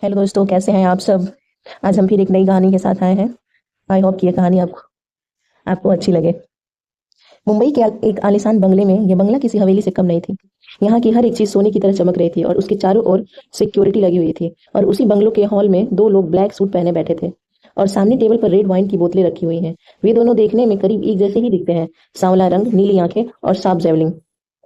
Hello दोस्तों, कैसे हैं आप सब। आज हम फिर एक नई कहानी के साथ आए हैं। आई होप कि ये कहानी आपको आपको अच्छी लगे। मुंबई के एक आलीशान बंगले में यह बंगला किसी हवेली से कम नहीं थी। यहाँ की हर एक चीज सोने की तरह चमक रही थी और उसके चारों ओर सिक्योरिटी लगी हुई थी। और उसी बंगलों के हॉल में दो लोग ब्लैक सूट पहने बैठे थे और सामने टेबल पर रेड वाइन की बोतलें रखी हुई हैं। वे दोनों देखने में करीब एक जैसे ही दिखते हैं। सांवला रंग, नीली आंखें और साफ जेवलिंग।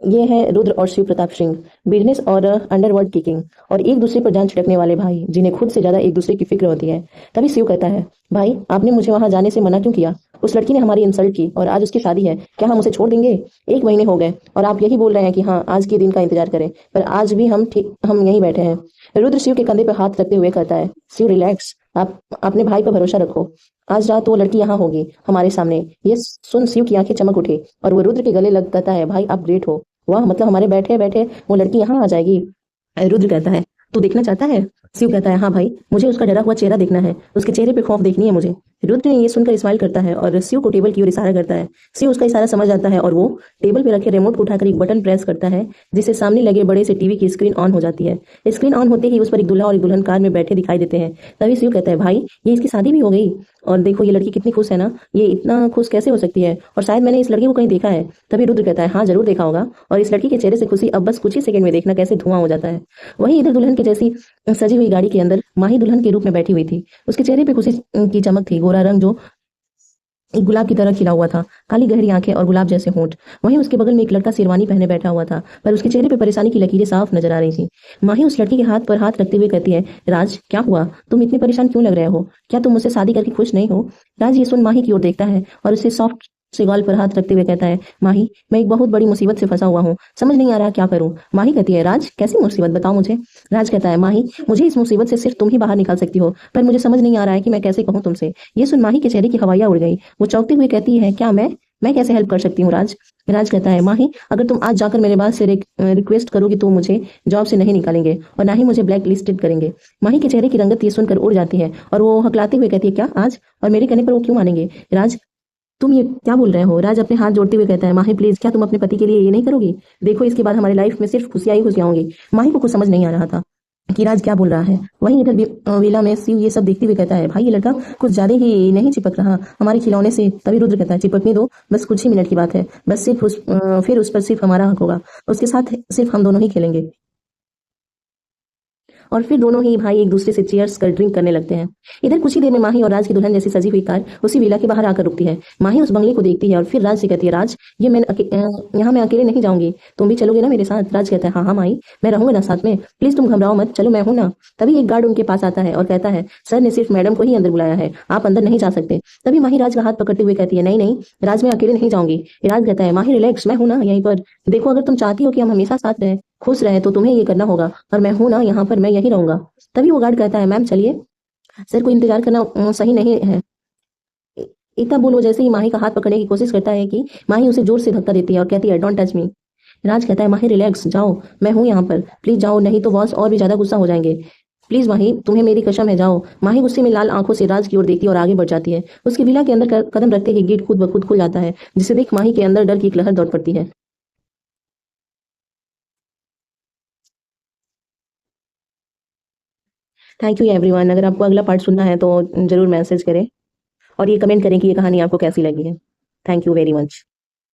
ये है रुद्र और शिव प्रताप सिंह, बिजनेस और अंडरवर्ल्ड की किंग, और एक दूसरे पर जान छिड़कने वाले भाई जिन्हें खुद से ज्यादा एक दूसरे की फिक्र होती है। तभी शिव कहता है, भाई आपने मुझे वहां जाने से मना क्यों किया। उस लड़की ने हमारी इंसल्ट की और आज उसकी शादी है, क्या हम उसे छोड़ देंगे। 1 महीने हो गए और आप यही बोल रहे हैं कि हाँ आज के दिन का इंतजार करें, पर आज भी हम यहीं बैठे हैं। रुद्र शिव के कंधे पर हाथ रखते हुए कहता है, शिव रिलैक्स, आप अपने भाई पर भरोसा रखो। आज रात वो लड़की यहाँ होगी हमारे सामने। ये सुन शिव की आंखें चमक उठी और वो रुद्र के गले लग कहता है, भाई आप ग्रेट हो। वाह, मतलब हमारे बैठे बैठे वो लड़की यहाँ आ जाएगी। रुद्र कहता है, तू देखना चाहता है। शिव कहता है, हाँ भाई, मुझे उसका डरा हुआ चेहरा देखना है, उसके चेहरे पे खौफ देखनी है मुझे। रुद्र ने ये सुनकर स्माइल करता है और शिव को टेबल की ओर इशारा करता है। शिव उसका इशारा समझ आता है और वो टेबल पे रखे रिमोट को उठाकर एक बटन प्रेस करता है, जिससे सामने लगे बड़े से टीवी की स्क्रीन ऑन हो जाती है। स्क्रीन ऑन होते ही उस पर एक दूल्हा और एक दुल्हन कार में बैठे दिखाई देते हैं। तभी शिव कहता है, भाई ये इसकी शादी भी हो गई। और देखो ये लड़की कितनी खुश है ना, ये इतना खुश कैसे हो सकती है, और शायद मैंने इस लड़की को कहीं देखा है। तभी रुद्र कहता है, हाँ जरूर देखा होगा, और इस लड़की के चेहरे से खुशी अब बस कुछ ही सेकंड में देखना कैसे धुआं हो जाता है। वहीं इधर दुल्हन के जैसी सजी हुई गाड़ी के अंदर माही दुल्हन के रूप में बैठी हुई थी। उसके चेहरे पे खुशी की चमक थी, गोरा रंग जो एक गुलाब की तरह खिला हुआ था, काली गहरी आंखें और गुलाब जैसे होंठ। वहीं उसके बगल में एक लड़का शेरवानी पहने बैठा हुआ था, पर उसके चेहरे पे परेशानी की लकीरें साफ नजर आ रही थी। माही उस लड़की के हाथ पर हाथ रखते हुए कहती है, राज क्या हुआ, तुम इतने परेशान क्यों लग रहे हो, क्या तुम मुझसे शादी करके खुश नहीं हो। राज ये सुन माही की ओर देखता है और उसे सॉफ्ट से गाल पर हाथ रखते हुए कहता है, माही मैं एक बहुत बड़ी मुसीबत से फंसा हुआ हूँ, समझ नहीं आ रहा क्या करूँ। माही कहती है, राज कैसी मुसीबत, बताओ मुझे। राज कहता है, माही मुझे इस मुसीबत से सिर्फ तुम ही बाहर निकाल सकती हो, पर मुझे समझ नहीं आ रहा है कि मैं कैसे कहूँ तुमसे। ये सुन माही के चेहरे की हवाइयां उड़ गई। वो चौंकते हुए कहती है, क्या मैं कैसे हेल्प कर सकती हूँ राज। राज कहता है, माही अगर तुम आज जाकर मेरे बात से रिक्वेस्ट करोगी तो मुझे जॉब से नहीं निकालेंगे और ना ही मुझे ब्लैक लिस्टेड करेंगे। माही के चेहरे की रंगत ये सुनकर उड़ जाती है और वो हकलाते हुए कहती है, क्या आज, और मेरे कहने पर वो क्यों मानेंगे। राज तुम ये क्या बोल रहे हो। राज अपने हाथ जोड़ते हुए कहता है, माही प्लीज, क्या तुम अपने पति के लिए ये नहीं करोगी। देखो इसके बाद हमारी लाइफ में सिर्फ खुशियां ही खुशियां होंगी। माही को कुछ समझ नहीं आ रहा था कि राज क्या बोल रहा है। वहीं इधर विला में शिव ये सब देखते हुए कहता है, भाई ये लड़का कुछ ज्यादा ही नहीं चिपक रहा हमारे खिलौने से। तभी रुद्र कहता है, चिपकने दो, बस कुछ ही मिनट की बात है, बस सिर्फ फिर उस पर सिर्फ हमारा हक होगा, उसके साथ सिर्फ हम दोनों ही खेलेंगे। और फिर दोनों ही भाई एक दूसरे से चीयर्स कर ड्रिंक करने लगते हैं। इधर कुछ ही देर में माही और राज की दुल्हन जैसी सजी हुई कार उसी विला के बाहर आकर रुकती है। माही उस बंगले को देखती है और फिर राज से कहती है, राज ये यहाँ मैं अकेले नहीं जाऊंगी, तुम भी चलोगे ना मेरे साथ। राज कहता है, हाँ हाँ माही, मैं रहूंगा ना साथ में, प्लीज तुम घबराओ मत, चलो मैं हूं ना। तभी एक गार्ड उनके पास आता है और कहता है, सर ने सिर्फ मैडम को ही अंदर बुलाया है, आप अंदर नहीं जा सकते। तभी माही राज का हाथ पकड़ते हुए कहती है, नहीं नहीं राज, मैं अकेले नहीं जाऊंगी। राज कहता है, माही रिलैक्स, मैं हूं ना यहीं पर। देखो अगर तुम चाहती हो कि हम हमेशा साथ रहे, खुश रहे, तो तुम्हें ये करना होगा, और मैं हूं ना यहाँ पर, मैं यही रहूंगा। तभी वो गार्ड कहता है, मैम चलिए, सर को इंतजार करना सही नहीं है। इतना बोल वो जैसे ही माही का हाथ पकड़ने की कोशिश करता है कि माही उसे जोर से धक्का देती है और कहती है, डोंट टच मी। राज कहता है, माही रिलैक्स, जाओ, मैं हूं यहाँ पर, प्लीज जाओ, नहीं तो बॉस और भी ज्यादा गुस्सा हो जाएंगे। प्लीज माही, तुम्हें मेरी कसम है, जाओ। माही गुस्से में लाल आंखों से राज की ओर देखती है और आगे बढ़ जाती है। उसकी विला के अंदर कदम रखते ही गेट खुद ब खुद खुल जाता है, जिसे देख माही के अंदर डर की एक लहर दौड़ पड़ती है। Thank you everyone. अगर आपको अगला पार्ट सुनना है तो जरूर मैसेज करें और ये कमेंट करें कि ये कहानी आपको कैसी लगी है। Thank you very much.